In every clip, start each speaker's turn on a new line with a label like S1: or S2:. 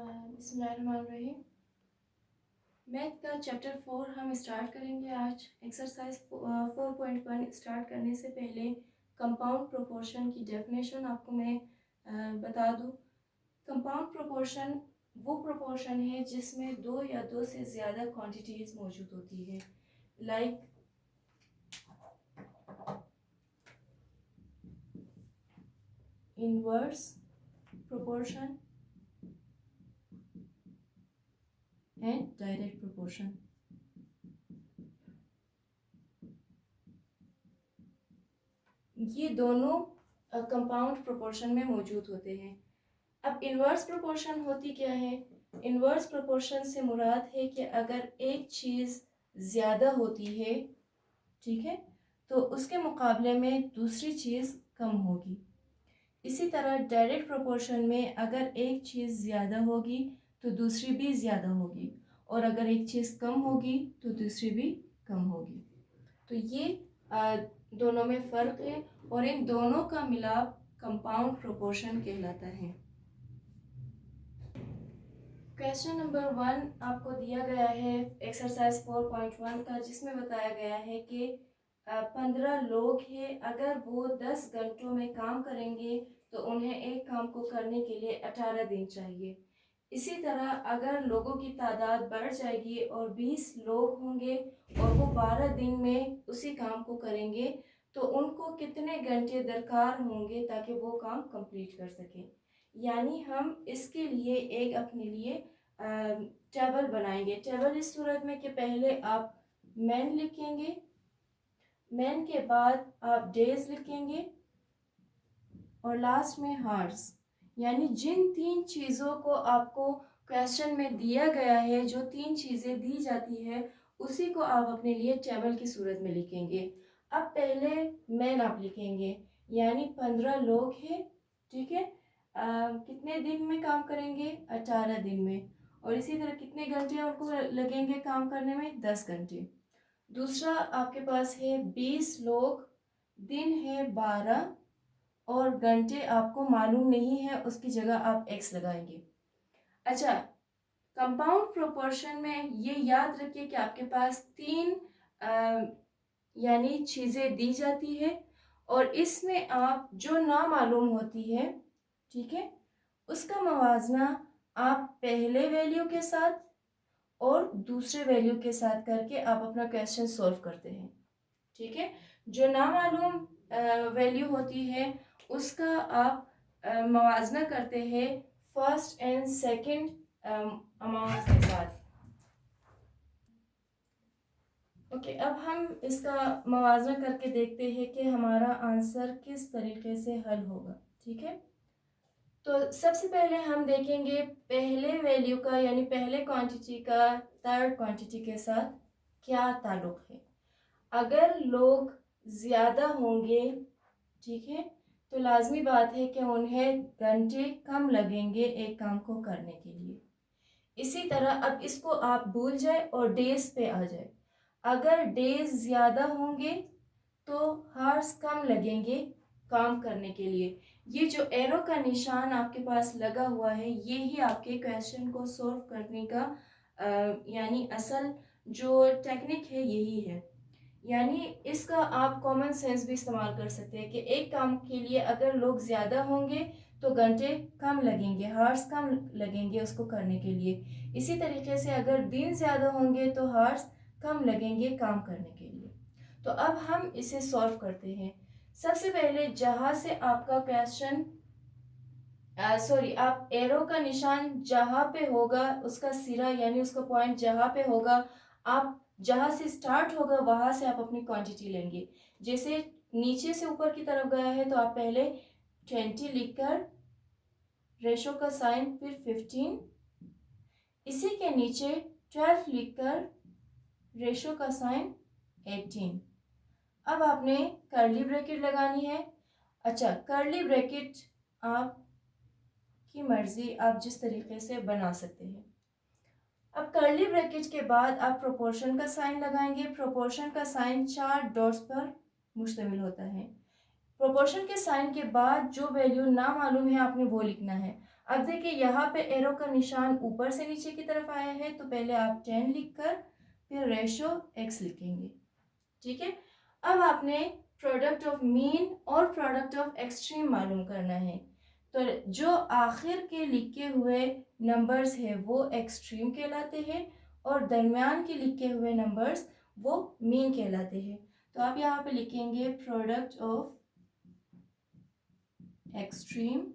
S1: बिस्मिल्लाहिर्रहमानिर्रहीम। मैथ का चैप्टर 4 हम स्टार्ट करेंगे आज। एक्सरसाइज 4.1 स्टार्ट करने से पहले कंपाउंड प्रोपोर्शन की डेफिनेशन आपको मैं बता दूं। कंपाउंड प्रोपोर्शन वो प्रोपोर्शन है जिसमें दो या दो से ज़्यादा क्वांटिटीज़ मौजूद होती है, like inverse proportion and direct proportion. ये दोनों कंपाउंड प्रोपोर्शन में मौजूद होते हैं। अब इन्वर्स प्रोपोर्शन होती क्या है? इन्वर्स प्रोपोर्शन से मुराद है कि अगर एक चीज़ ज़्यादा होती है, ठीक है, तो उसके मुकाबले में दूसरी चीज़ कम होगी। इसी तरह डायरेक्ट प्रोपोर्शन में अगर एक चीज़ ज़्यादा होगी तो दूसरी भी ज़्यादा होगी, और अगर एक चीज़ कम होगी तो दूसरी भी कम होगी। तो ये दोनों में फ़र्क है और इन दोनों का मिलाप कंपाउंड प्रोपोर्शन कहलाता है। क्वेश्चन नंबर 1 आपको दिया गया है एक्सरसाइज 4.1 का, जिसमें बताया गया है कि 15 लोग हैं। अगर वो 10 घंटों में काम करेंगे तो उन्हें एक काम को करने के लिए 18 दिन चाहिए। इसी तरह अगर लोगों की तादाद बढ़ जाएगी और 20 लोग होंगे और वो 12 दिन में उसी काम को करेंगे तो उनको कितने घंटे दरकार होंगे ताकि वो काम कंप्लीट कर सकें। यानी हम इसके लिए एक अपने लिए टेबल बनाएंगे। टेबल इस सूरत में कि पहले आप मैन लिखेंगे, मैन के बाद आप डेज लिखेंगे और लास्ट में हार्स। यानी जिन 3 चीज़ों को आपको क्वेश्चन में दिया गया है, जो 3 चीज़ें दी जाती है, उसी को आप अपने लिए टेबल की सूरत में लिखेंगे। अब पहले मैन आप लिखेंगे, यानी 15 लोग हैं, ठीक है। कितने दिन में काम करेंगे? 18 दिन में। और इसी तरह कितने घंटे उनको लगेंगे काम करने में? 10 घंटे। दूसरा आपके पास है 20 लोग, दिन है 12 और घंटे आपको मालूम नहीं है, उसकी जगह आप x लगाएंगे। अच्छा, कंपाउंड प्रोपोर्शन में ये याद रखिए कि आपके पास 3 यानी चीज़ें दी जाती है और इसमें आप जो ना मालूम होती है, ठीक है, उसका मवाजना आप पहले वैल्यू के साथ और दूसरे वैल्यू के साथ करके आप अपना क्वेश्चन सॉल्व करते हैं, ठीक है। जो ना मालूम वैल्यू होती है उसका आप मवाजना करते हैं फर्स्ट एंड सेकंड अमाउंट के साथ। ओके, अब हम इसका मवाजना करके देखते हैं कि हमारा आंसर किस तरीके से हल होगा, ठीक है। तो सबसे पहले हम देखेंगे पहले वैल्यू का, यानी पहले क्वांटिटी का थर्ड क्वांटिटी के साथ क्या ताल्लुक है। अगर लोग ज़्यादा होंगे, ठीक है, तो लाजमी बात है कि उन्हें घंटे कम लगेंगे एक काम को करने के लिए। इसी तरह अब इसको आप भूल जाए और डेज पे आ जाए। अगर डेज ज़्यादा होंगे तो हार्स कम लगेंगे काम करने के लिए। ये जो एरो का निशान आपके पास लगा हुआ है, ये ही आपके क्वेश्चन को सॉल्व करने का यानी असल जो टेक्निक है यही है। यानी इसका आप कॉमन सेंस भी इस्तेमाल कर सकते हैं कि एक काम के लिए अगर लोग ज़्यादा होंगे तो घंटे कम लगेंगे, हार्स कम लगेंगे उसको करने के लिए। इसी तरीके से अगर दिन ज़्यादा होंगे तो हार्स कम लगेंगे काम करने के लिए। तो अब हम इसे सॉल्व करते हैं। सबसे पहले जहाँ से आपका क्वेश्चन आप एरो का निशान जहाँ पे होगा, उसका सिरा यानी उसका पॉइंट जहाँ पे होगा, आप जहाँ से स्टार्ट होगा वहाँ से आप अपनी क्वांटिटी लेंगे। जैसे नीचे से ऊपर की तरफ गया है तो आप पहले 20 लिखकर रेशो का साइन, फिर 15, इसी के नीचे 12 लिखकर रेशो का साइन 18। अब आपने कर्ली ब्रैकेट लगानी है। अच्छा, कर्ली ब्रैकेट आप की मर्जी, आप जिस तरीके से बना सकते हैं। अब कर्ली ब्रैकेट के बाद आप प्रोपोर्शन का साइन लगाएंगे। प्रोपोर्शन का साइन 4 डॉट्स पर मुश्तमिल होता है। प्रोपोर्शन के साइन के बाद जो वैल्यू ना मालूम है आपने वो लिखना है। अब देखिए यहाँ पे एरो का निशान ऊपर से नीचे की तरफ आया है, तो पहले आप 10 लिखकर फिर रेशो x लिखेंगे, ठीक है। अब आपने प्रोडक्ट ऑफ मीन और प्रोडक्ट ऑफ एक्सट्रीम मालूम करना है। तो जो आखिर के लिखे हुए नंबर्स है वो एक्सट्रीम कहलाते हैं और दरमियान के लिखे हुए नंबर्स वो मीन कहलाते हैं। तो आप यहाँ पे लिखेंगे product of extreme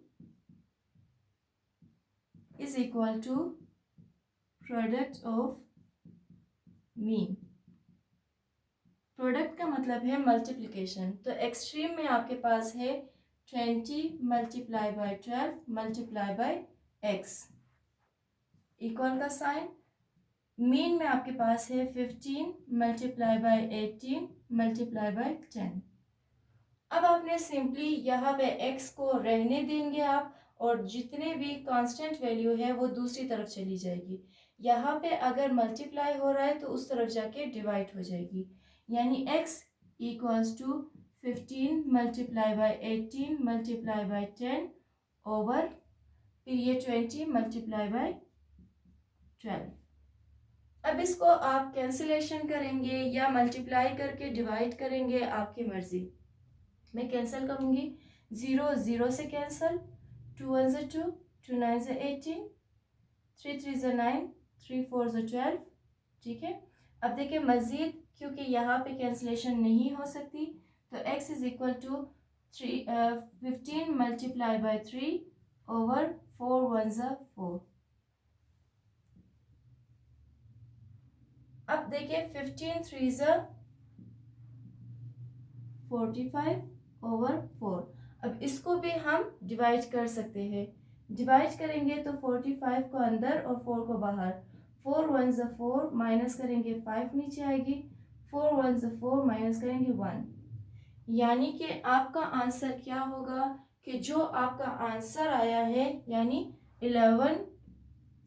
S1: is equal to product of mean. Product का मतलब है मल्टीप्लिकेशन, तो एक्सट्रीम में आपके पास है 20 multiply by 12 multiply by x equal का साइन। मीन में आपके पास है 15 मल्टीप्लाई बाय 18 मल्टीप्लाई बाय 10। अब आपने सिंपली यहाँ पे x को रहने देंगे आप, और जितने भी कांस्टेंट वैल्यू है वो दूसरी तरफ चली जाएगी। यहाँ पे अगर मल्टीप्लाई हो रहा है तो उस तरफ जाके डिवाइड हो जाएगी, यानी x equals to 15 multiply by 18 multiply by 10 over फिर ये 20 मल्टीप्लाई बाय 12। अब इसको आप कैंसिलेशन करेंगे या मल्टीप्लाई करके डिवाइड करेंगे, आपकी मर्जी। मैं कैंसिल करूँगी, 0 0 से कैंसिल, 2 1 से 2, 2 9 से 18, 3 3 से 9, 3 4 से 12, ठीक है। अब देखिए मज़ीद क्योंकि यहाँ पे कैंसिलेशन नहीं हो सकती, तो x is equal to 15 multiply by 3 over 4 1 से 4। अब देखिए 15 3 से 45 ओवर 4। अब इसको भी हम डिवाइड कर सकते हैं, डिवाइड करेंगे तो 45 को अंदर और 4 को बाहर, 4 1 से 4 माइनस करेंगे 5 नीचे आएगी, 4 1 से 4 माइनस करेंगे 1, यानी कि आपका आंसर क्या होगा कि जो आपका आंसर आया है यानी 11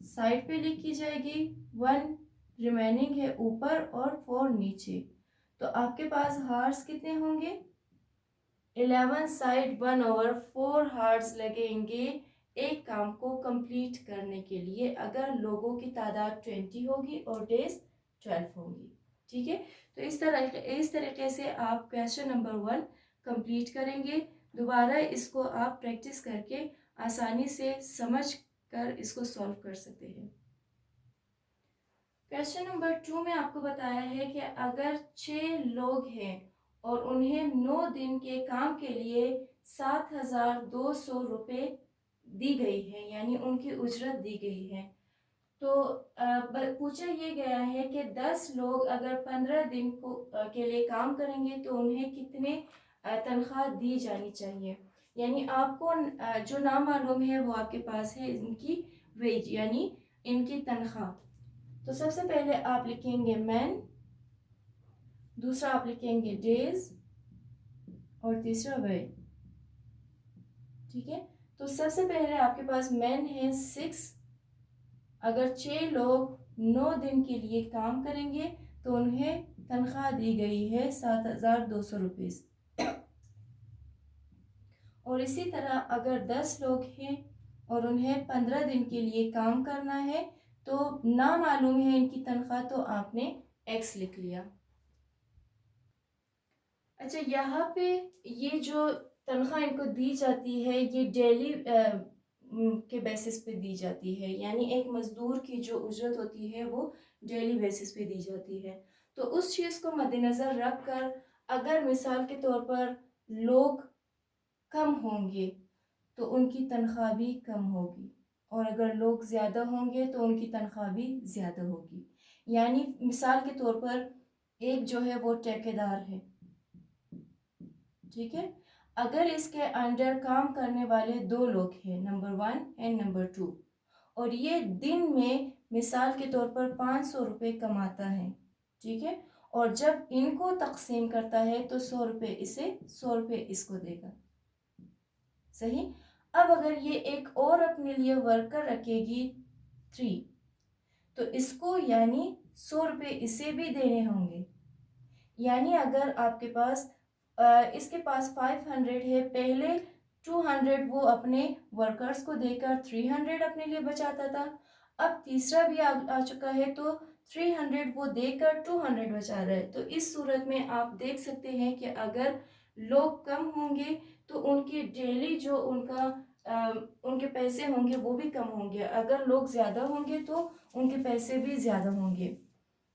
S1: साइड पे लिखी जाएगी, 1 रिमेनिंग है ऊपर और 4 नीचे। तो आपके पास हार्ट्स कितने होंगे, 11 साइड 1 ओवर 4 हार्ट्स लगेंगे एक काम को कंप्लीट करने के लिए, अगर लोगों की तादाद 20 होगी और डेज 12 होंगी, ठीक है। तो इस तरीके से आप क्वेश्चन नंबर 1 कंप्लीट करेंगे। दोबारा इसको आप प्रैक्टिस करके आसानी से समझ कर इसको सॉल्व कर सकते हैं। क्वेश्चन नंबर 2 में आपको बताया है कि अगर 6 लोग हैं और उन्हें 9 दिन के काम के लिए 7,200 रुपये दी गई है, यानी उनकी उजरत दी गई है। तो पूछा ये गया है कि 10 लोग अगर 15 दिन के लिए काम करेंगे तो उन्हें कितने तनख्वाह दी जानी चाहिए। यानी आपको जो नाम मालूम है वो आपके पास है इनकी वेज यानी इनकी तनख्वाह। तो सबसे पहले आप लिखेंगे मैन, दूसरा आप लिखेंगे डेज और तीसरा वे, ठीक है। तो सबसे पहले आपके पास मैन है 6, अगर 6 लोग 9 दिन के लिए काम करेंगे तो उन्हें तनख्वाह दी गई है 7,200 रुपये। और इसी तरह अगर 10 लोग हैं और उन्हें 15 दिन के लिए काम करना है तो ना मालूम है इनकी तनख्वाह, तो आपने x लिख लिया। अच्छा, यहाँ पे ये जो तनख्वाह इनको दी जाती है ये डेली के बेसिस पे दी जाती है, यानी एक मज़दूर की जो उजरत होती है वो डेली बेसिस पे दी जाती है। तो उस चीज़ को मद्देनज़र रख कर अगर मिसाल के तौर पर लोग कम होंगे तो उनकी तनख्वाह भी कम होगी, और अगर लोग ज़्यादा होंगे तो उनकी तनख्वाह भी ज़्यादा होगी। यानी मिसाल के तौर पर एक जो है वो ठेकेदार है, ठीक है। अगर इसके अंडर काम करने वाले 2 लोग हैं, नंबर 1 एंड नंबर 2, और ये दिन में मिसाल के तौर पर 500 रुपये कमाता है, ठीक है। और जब इनको तकसीम करता है तो 100 रुपये इसे 100 रुपये इसको देगा, सही। अब अगर ये एक और अपने लिए वर्कर रखेगी 3, तो इसको यानी 100 रुपये इसे भी देने होंगे। यानी अगर आपके पास इसके पास 500 है, पहले 200 वो अपने वर्कर्स को देकर 300 अपने लिए बचाता था। अब तीसरा भी आ चुका है, तो 300 वो देकर 200 बचा रहा है। तो इस सूरत में आप देख सकते हैं कि अगर लोग कम होंगे तो उनकी डेली जो उनके पैसे होंगे वो भी कम होंगे, अगर लोग ज़्यादा होंगे तो उनके पैसे भी ज़्यादा होंगे।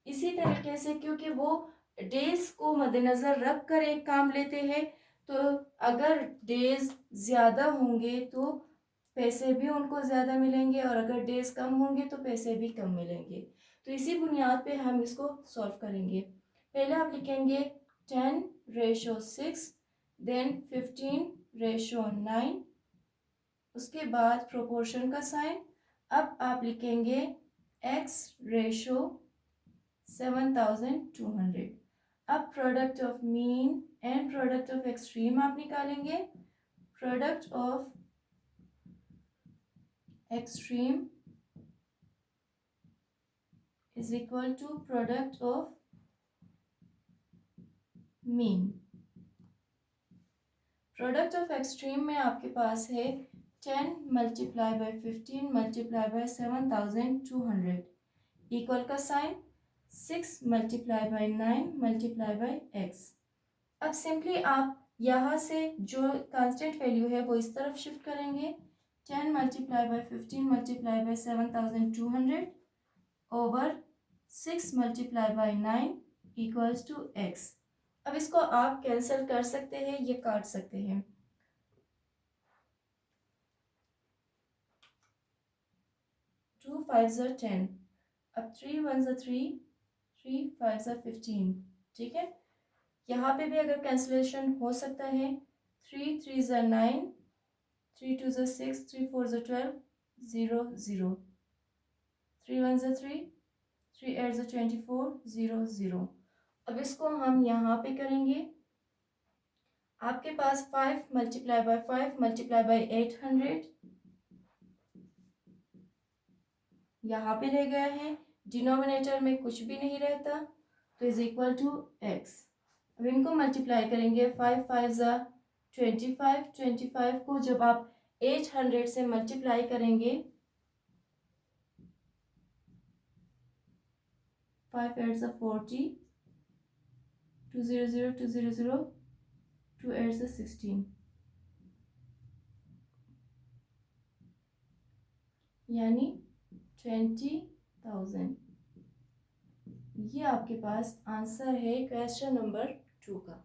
S1: इसी तरीके से क्योंकि वो डेज को मद्देनज़र रख कर एक काम लेते हैं, तो अगर डेज ज़्यादा होंगे तो पैसे भी उनको ज़्यादा मिलेंगे, और अगर डेज कम होंगे तो पैसे भी कम मिलेंगे। तो इसी बुनियाद पे हम इसको सॉल्व करेंगे। पहले आप लिखेंगे 10/6, देन 15/9, उसके बाद प्रोपोर्शन का साइन। अब आप लिखेंगे x/7200। अब product of mean and product of extreme आप निकालेंगे। Product of extreme is equal to product of mean. Product of extreme में आपके पास है 10 × 15 × 7200 इक्वल का साइन 6 × 9 × x। अब सिंपली आप यहाँ से जो कांस्टेंट वैल्यू है वो इस तरफ शिफ्ट करेंगे। 10 × 15 × 7200 ओवर 6 × 9 इक्वल्स टू x। अब इसको आप कैंसिल कर सकते हैं, ये काट सकते हैं। टू 5s are 10, अब 3 1s are 3, 3 5s are 15। ठीक है, यहाँ पे भी अगर कैंसिलेशन हो सकता है। 3 3s are 9, 3 2s are 6, 3 4s are 12, 0 0, 3 1s are 3, 3 8s are 24, 0 0। अब इसको हम यहाँ पे करेंगे। आपके पास 5 × 5 × 800 यहाँ पे रह गया है, डिनोमिनेटर में कुछ भी नहीं रहता, तो इज इक्वल टू x। अब इनको मल्टीप्लाई करेंगे। 5 5s are 25, 25 को जब आप 800 से मल्टीप्लाई करेंगे, 5 8s are 40, 2 0 0 2 0 0, 2 8s are 16, यानी 20,000। ये आपके पास आंसर है क्वेश्चन नंबर 2 का।